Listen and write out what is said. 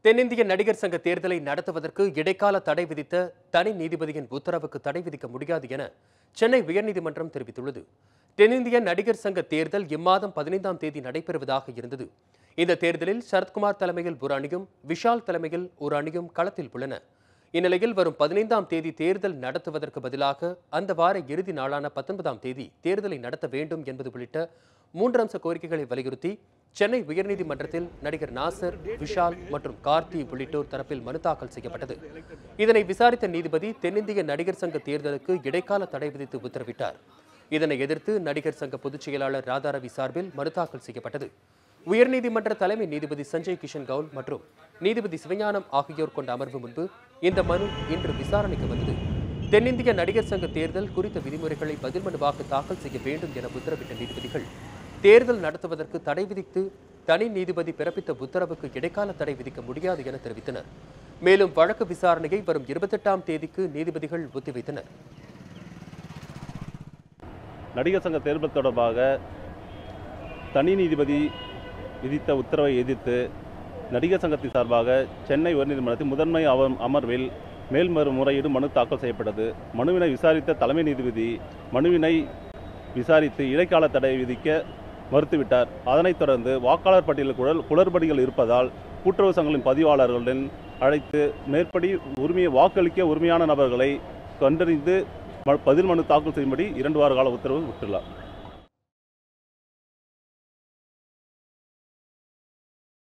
தென்னிந்திய நடிகர் சங்க தேர்தலை நடத்துவதற்கு இடைக்கால தடை விதித்த தனி நீதிபதியின் உத்தரவுக்கு தடை விதிக்க முடியாது என சென்னை உயர்நீதிமன்றம் தெரிவித்துள்ளது. தென்னிந்திய நடிகர் சங்க தேர்தல் இம்மாதம் 15ஆம் தேதி நடைபெறுவதாக இருந்தது. இந்த தேர்தலில் சரத்குமார் தலைமையில் ஒரு அணியும், விஷால் தலைமையில் ஒரு அணியும் களத்தில் உள்ளன. இந்நிலையில் வரும் 15ஆம் தேதி தேர்தல் நடத்துவதற்கு பதிலாக அந்த வார இறுதி நாளான 19ஆம் தேதி தேர்தலை நடத்த வேண்டும் என்பது உள்ளிட்ட 3 அம்ச கோரிக்கைகளை வலியுறுத்தி சென்னை உயர்நீதிமன்றத்தில் நடிகர் நாசர், விஷால் மற்றும் கார்த்தி உள்ளிட்டோர் தரப்பில் மனு தாக்கல் செய்யப்பட்டது. இதனை விசாரித்த நீதிபதி தென்னிந்திய நடிகர் சங்க தேர்தலுக்கு இடைக்கால தடை விதித்து உத்தரவிட்டார். இதனை எதிர்த்து நடிகர் சங்க பொதுச் செயலாளர் ராதாரவி சார்பில் மனு தாக்கல் செய்யப்பட்டது. உயர்நீதிமன்ற தலைமை நீதிபதி சஞ்சய் கிஷன் கவுல் மற்றும் நீதிபதி சிவஞானம் ஆகியோர் கொண்ட அமர்வு முன்பு இந்த மனு இன்று விசாரணைக்கு வந்தது. தென்னிந்திய நடிகர் சங்க தேர்தல் குறித்த விதிமுறைகளை பதில் மனுவாக தாக்கல் செய்ய வேண்டும் என உத்தரவிட்ட நீதிபதிகள் தேர்தல் நடத்துவதற்கு தடை விதித்து தனி நீதிபதி பிறப்பித்த உத்தரவுக்கு இடைக்கால தடை விதிக்க முடியாது என தெரிவித்தனர். மேலும் வழக்கு விசாரணையை வரும் 28ஆம் தேதிக்கு நீதிபதிகள் ஒத்திவைத்தனர். நடிகர் சங்க தேர்தல் தொடர்பாக தனி நீதிபதி விதித்த உத்தரவை எதிர்த்து நடிகர் சங்கத்தின் சார்பாக சென்னை உயர்நீதிமன்றத்தில் முதன்மை அமர்வில் மேல்முறையீடு மனு தாக்கல் செய்யப்பட்டது. மனுவினை விசாரித்த தலைமை நீதிபதி மனுவினை விசாரித்து இடைக்கால தடை விதிக்க மறுத்துவிட்டார். அதனைத் தொடர்ந்து வாக்காளர் பட்டியலில் குளறுபடிகள் இருப்பதால் கூட்டுறவு சங்கங்களின் பதிவாளர்களுடன் அழைத்து மேற்படி வாக்களிக்க உரிமையான நபர்களை கண்டறிந்து பதில் மனு தாக்கல் செய்யும்படி 2 வார கால உத்தரவு விட்டுள்ளார்.